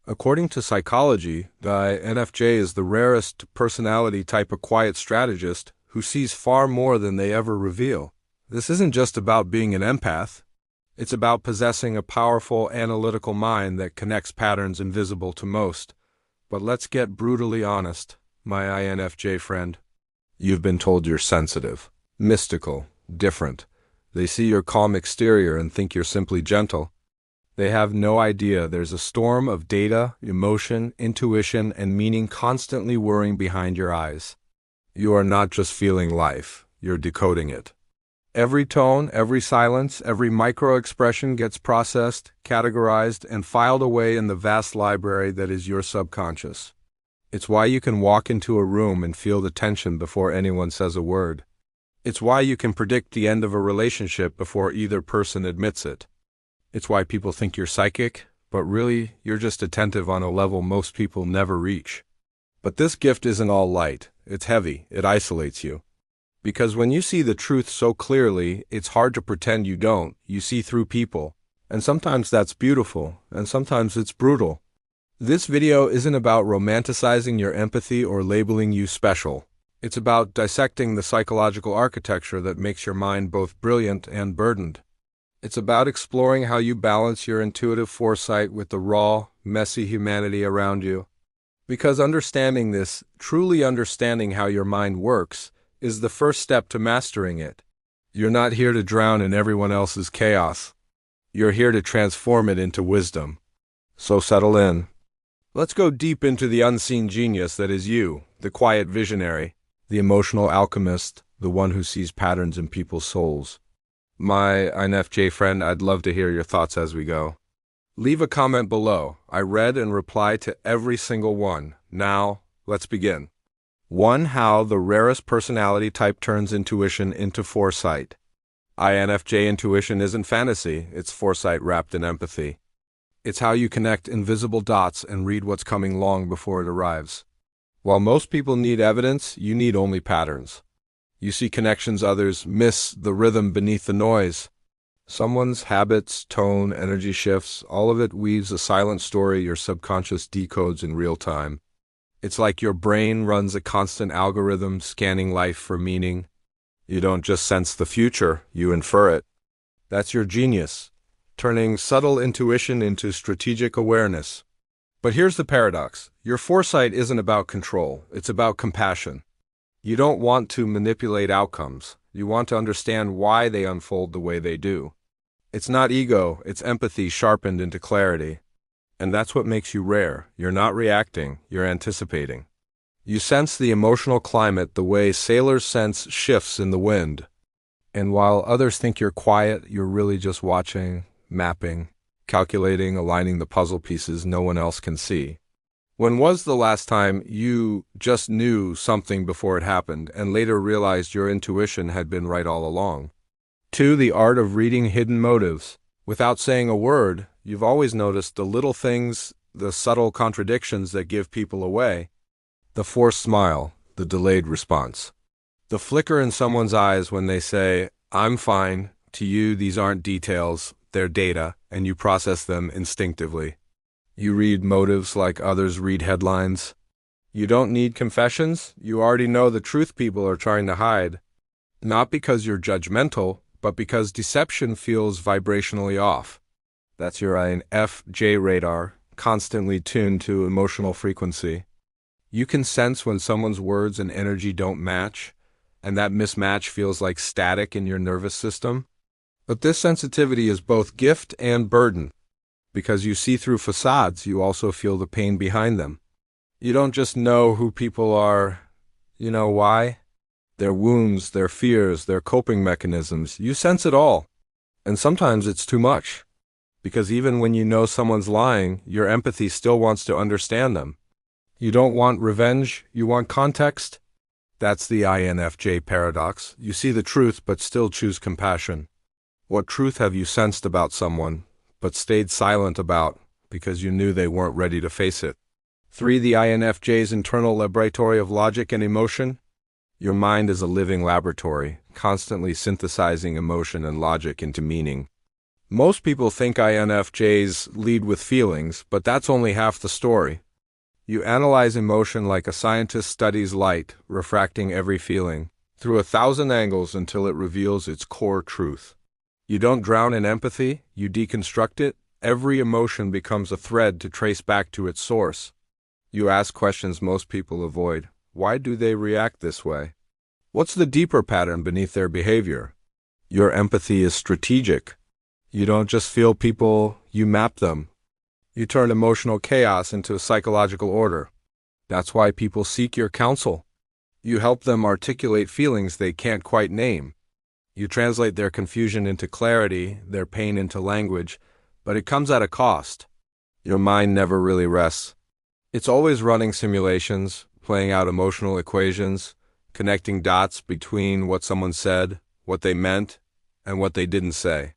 According to psychology, the INFJ is the rarest personality type of quiet strategist who sees far more than they ever reveal. This isn't just about being an empath. It's about possessing a powerful analytical mind that connects patterns invisible to most. But let's get brutally honest, my INFJ friend. You've been told you're sensitive, mystical, different. They see your calm exterior and think you're simply gentle. They have no idea there's a storm of data, emotion, intuition, and meaning constantly whirring behind your eyes. You are not just feeling life, you're decoding it. Every tone, every silence, every micro-expression gets processed, categorized, and filed away in the vast library that is your subconscious. It's why you can walk into a room and feel the tension before anyone says a word. It's why you can predict the end of a relationship before either person admits it. It's why people think you're psychic, but really, you're just attentive on a level most people never reach. But this gift isn't all light. It's heavy. It isolates you. Because when you see the truth so clearly, it's hard to pretend you don't. You see through people. And sometimes that's beautiful, and sometimes it's brutal. This video isn't about romanticizing your empathy or labeling you special. It's about dissecting the psychological architecture that makes your mind both brilliant and burdened. It's about exploring how you balance your intuitive foresight with the raw, messy humanity around you. Because understanding this, truly understanding how your mind works, is the first step to mastering it. You're not here to drown in everyone else's chaos. You're here to transform it into wisdom. So settle in. Let's go deep into the unseen genius that is you, the quiet visionary, the emotional alchemist, the one who sees patterns in people's souls. My INFJ friend, I'd love to hear your thoughts as we go. Leave a comment below. I read and reply to every single one. Now, let's begin. 1. How the rarest personality type turns intuition into foresight. INFJ intuition isn't fantasy, it's foresight wrapped in empathy. It's how you connect invisible dots and read what's coming long before it arrives. While most people need evidence, you need only patterns. You see connections others miss, the rhythm beneath the noise. Someone's habits, tone, energy shifts, all of it weaves a silent story your subconscious decodes in real time. It's like your brain runs a constant algorithm scanning life for meaning. You don't just sense the future, you infer it. That's your genius, turning subtle intuition into strategic awareness. But here's the paradox. Your foresight isn't about control, it's about compassion. You don't want to manipulate outcomes. You want to understand why they unfold the way they do. It's not ego, it's empathy sharpened into clarity. And that's what makes you rare. You're not reacting, you're anticipating. You sense the emotional climate the way sailors sense shifts in the wind. And while others think you're quiet, you're really just watching, mapping, calculating, aligning the puzzle pieces no one else can see. When was the last time you just knew something before it happened and later realized your intuition had been right all along? 2. The art of reading hidden motives. Without saying a word, you've always noticed the little things, the subtle contradictions that give people away. The forced smile, the delayed response. The flicker in someone's eyes when they say, "I'm fine." To you, these aren't details, they're data, and you process them instinctively. You read motives like others read headlines. You don't need confessions. You already know the truth people are trying to hide. Not because you're judgmental, but because deception feels vibrationally off. That's your INFJ radar, constantly tuned to emotional frequency. You can sense when someone's words and energy don't match, and that mismatch feels like static in your nervous system. But this sensitivity is both gift and burden. Because you see through facades, you also feel the pain behind them. You don't just know who people are. You know why? Their wounds, their fears, their coping mechanisms. You sense it all. And sometimes it's too much. Because even when you know someone's lying, your empathy still wants to understand them. You don't want revenge, you want context. That's the INFJ paradox. You see the truth but still choose compassion. What truth have you sensed about someone, but stayed silent about because you knew they weren't ready to face it? 3. The INFJ's internal laboratory of logic and emotion. Your mind is a living laboratory, constantly synthesizing emotion and logic into meaning. Most people think INFJs lead with feelings, but that's only half the story. You analyze emotion like a scientist studies light, refracting every feeling through 1,000 angles until it reveals its core truth. You don't drown in empathy, you deconstruct it. Every emotion becomes a thread to trace back to its source. You ask questions most people avoid. Why do they react this way? What's the deeper pattern beneath their behavior? Your empathy is strategic. You don't just feel people, you map them. You turn emotional chaos into a psychological order. That's why people seek your counsel. You help them articulate feelings they can't quite name. You translate their confusion into clarity, their pain into language, but it comes at a cost. Your mind never really rests. It's always running simulations, playing out emotional equations, connecting dots between what someone said, what they meant, and what they didn't say.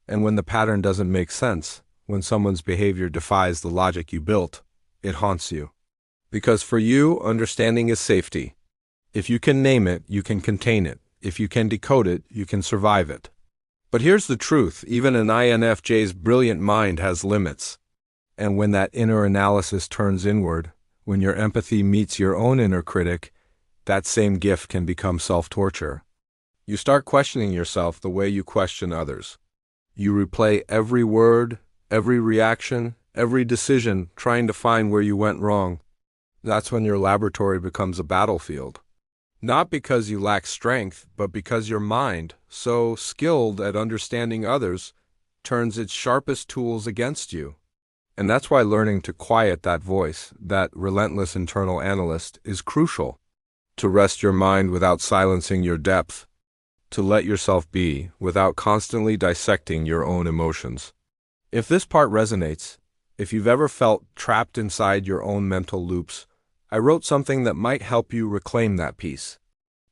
And when the pattern doesn't make sense, when someone's behavior defies the logic you built, it haunts you. Because for you, understanding is safety. If you can name it, you can contain it. If you can decode it, you can survive it. But here's the truth, even an INFJ's brilliant mind has limits. And when that inner analysis turns inward, when your empathy meets your own inner critic, that same gift can become self-torture. You start questioning yourself the way you question others. You replay every word, every reaction, every decision, trying to find where you went wrong. That's when your laboratory becomes a battlefield. Not because you lack strength, but because your mind, so skilled at understanding others, turns its sharpest tools against you. And that's why learning to quiet that voice, that relentless internal analyst, is crucial. To rest your mind without silencing your depth. To let yourself be without constantly dissecting your own emotions. If this part resonates, if you've ever felt trapped inside your own mental loops, I wrote something that might help you reclaim that peace.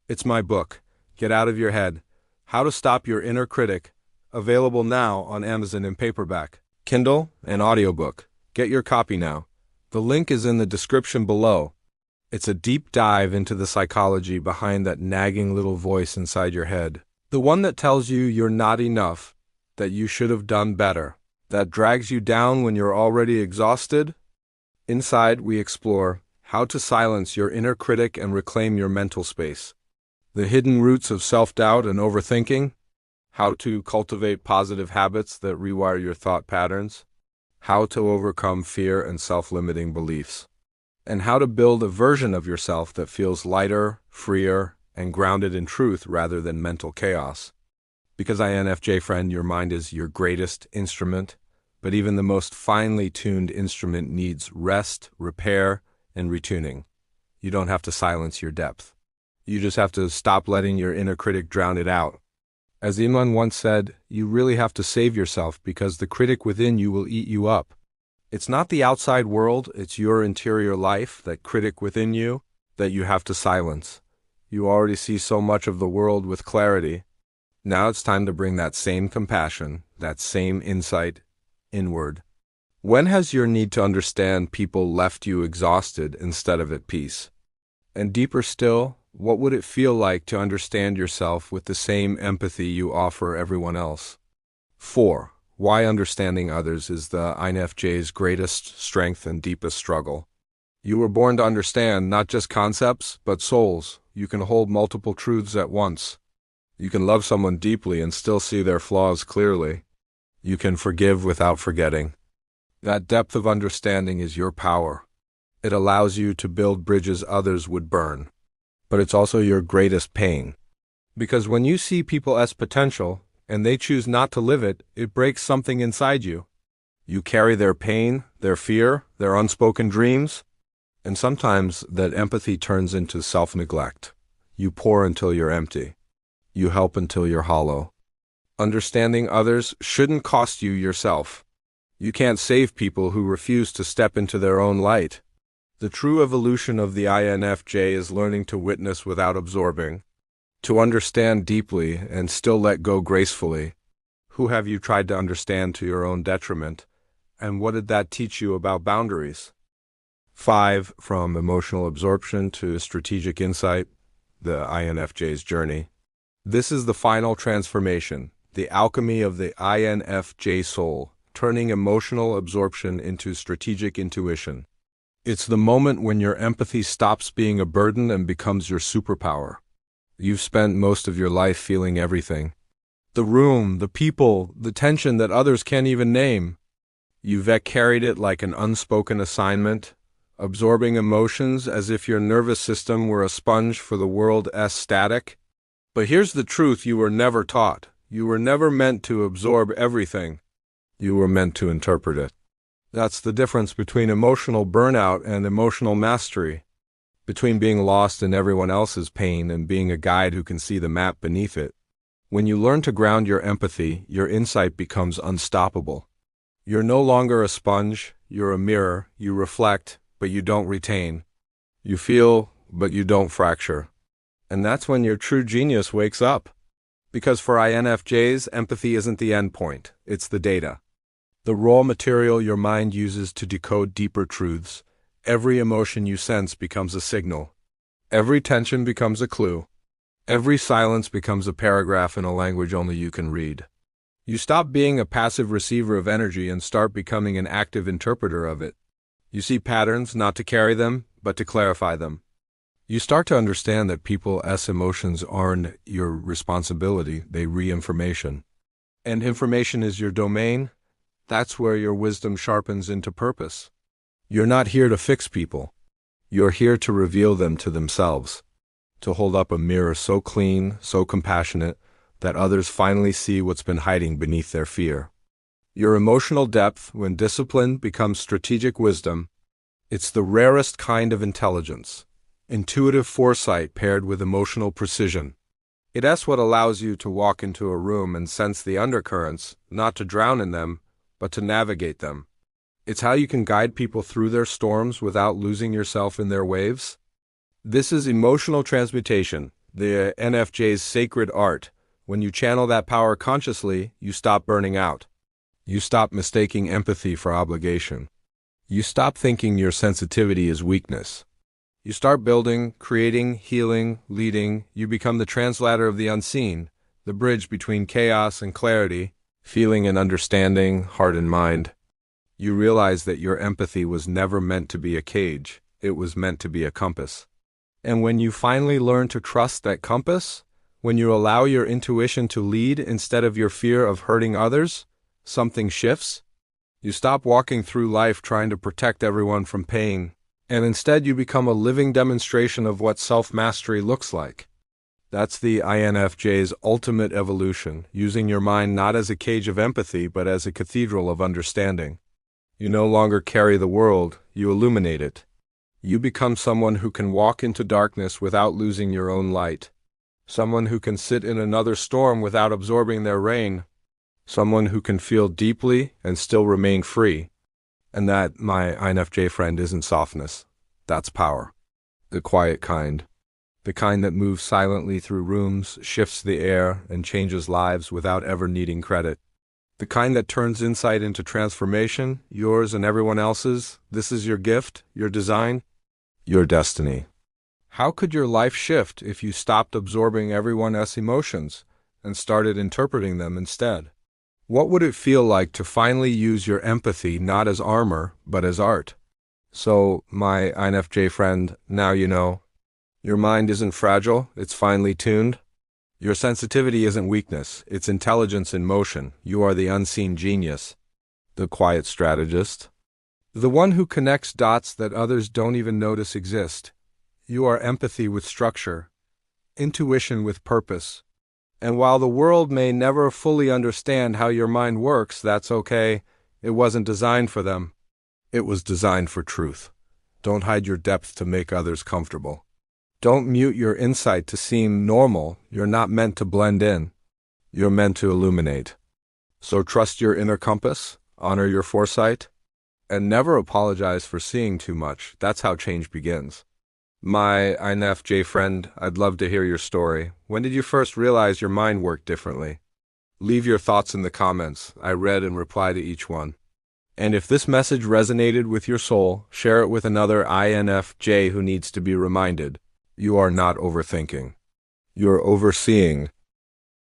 It's my book, Get Out of Your Head, How to Stop Your Inner Critic, available now on Amazon in paperback, Kindle, and audiobook. Get your copy now. The link is in the description below. It's a deep dive into the psychology behind that nagging little voice inside your head. The one that tells you you're not enough, that you should have done better, that drags you down when you're already exhausted. Inside, we explore how to silence your inner critic and reclaim your mental space, the hidden roots of self-doubt and overthinking, how to cultivate positive habits that rewire your thought patterns, how to overcome fear and self-limiting beliefs, and how to build a version of yourself that feels lighter, freer, and grounded in truth rather than mental chaos. Because INFJ friend, your mind is your greatest instrument, but even the most finely tuned instrument needs rest, repair, and retuning. You don't have to silence your depth. You just have to stop letting your inner critic drown it out. As Iman once said, you really have to save yourself because the critic within you will eat you up. It's not the outside world, it's your interior life, that critic within you, that you have to silence. You already see so much of the world with clarity. Now it's time to bring that same compassion, that same insight, inward. When has your need to understand people left you exhausted instead of at peace? And deeper still, what would it feel like to understand yourself with the same empathy you offer everyone else? 4. Why understanding others is the INFJ's greatest strength and deepest struggle. You were born to understand not just concepts, but souls. You can hold multiple truths at once. You can love someone deeply and still see their flaws clearly. You can forgive without forgetting. That depth of understanding is your power. It allows you to build bridges others would burn. But it's also your greatest pain. Because when you see people as potential, and they choose not to live it, it breaks something inside you. You carry their pain, their fear, their unspoken dreams, and sometimes that empathy turns into self-neglect. You pour until you're empty. You help until you're hollow. Understanding others shouldn't cost you yourself. You can't save people who refuse to step into their own light. The true evolution of the INFJ is learning to witness without absorbing, to understand deeply and still let go gracefully. Who have you tried to understand to your own detriment? And what did that teach you about boundaries? 5. From emotional absorption to strategic insight, the INFJ's journey. This is the final transformation, The alchemy of the INFJ soul, turning emotional absorption into strategic intuition. It's the moment when your empathy stops being a burden and becomes your superpower. You've spent most of your life feeling everything. The room, the people, the tension that others can't even name. You've carried it like an unspoken assignment, absorbing emotions as if your nervous system were a sponge for the world's static. But here's the truth you were never taught. You were never meant to absorb everything. You were meant to interpret it. That's the difference between emotional burnout and emotional mastery, between being lost in everyone else's pain and being a guide who can see the map beneath it. When you learn to ground your empathy, your insight becomes unstoppable. You're no longer a sponge, you're a mirror. You reflect, but you don't retain. You feel, but you don't fracture. And that's when your true genius wakes up. Because for INFJs, empathy isn't the end point, it's the data. The raw material your mind uses to decode deeper truths. Every emotion you sense becomes a signal. Every tension becomes a clue. Every silence becomes a paragraph in a language only you can read. You stop being a passive receiver of energy and start becoming an active interpreter of it. You see patterns not to carry them, but to clarify them. You start to understand that people's emotions aren't your responsibility, they re-information. And information is your domain. That's where your wisdom sharpens into purpose. You're not here to fix people. You're here to reveal them to themselves. To hold up a mirror so clean, so compassionate, that others finally see what's been hiding beneath their fear. Your emotional depth, when disciplined, becomes strategic wisdom. It's the rarest kind of intelligence. Intuitive foresight paired with emotional precision. It's what allows you to walk into a room and sense the undercurrents, not to drown in them, but to navigate them. It's how you can guide people through their storms without losing yourself in their waves. This is emotional transmutation, the NFJ's sacred art. When you channel that power consciously, you stop burning out. You stop mistaking empathy for obligation. You stop thinking your sensitivity is weakness. You start building, creating, healing, leading. You become the translator of the unseen, the bridge between chaos and clarity, feeling and understanding, heart and mind. You realize that your empathy was never meant to be a cage. It was meant to be a compass. And when you finally learn to trust that compass, when you allow your intuition to lead instead of your fear of hurting others, something shifts. You stop walking through life trying to protect everyone from pain, and instead you become a living demonstration of what self-mastery looks like. That's the INFJ's ultimate evolution, using your mind not as a cage of empathy, but as a cathedral of understanding. You no longer carry the world, you illuminate it. You become someone who can walk into darkness without losing your own light. Someone who can sit in another storm without absorbing their rain. Someone who can feel deeply and still remain free. And that, my INFJ friend, isn't softness. That's power. The quiet kind. The kind that moves silently through rooms, shifts the air, and changes lives without ever needing credit. The kind that turns insight into transformation, yours and everyone else's. This is your gift, your design, your destiny. How could your life shift if you stopped absorbing everyone's emotions and started interpreting them instead? What would it feel like to finally use your empathy not as armor, but as art? So, my INFJ friend, now you know. Your mind isn't fragile, it's finely tuned. Your sensitivity isn't weakness, it's intelligence in motion. You are the unseen genius, the quiet strategist, the one who connects dots that others don't even notice exist. You are empathy with structure, intuition with purpose. And while the world may never fully understand how your mind works, that's okay. It wasn't designed for them. It was designed for truth. Don't hide your depth to make others comfortable. Don't mute your insight to seem normal. You're not meant to blend in. You're meant to illuminate. So trust your inner compass, honor your foresight, and never apologize for seeing too much. That's how change begins. My INFJ friend, I'd love to hear your story. When did you first realize your mind worked differently? Leave your thoughts in the comments. I read and reply to each one. And if this message resonated with your soul, share it with another INFJ who needs to be reminded. You are not overthinking. You're overseeing.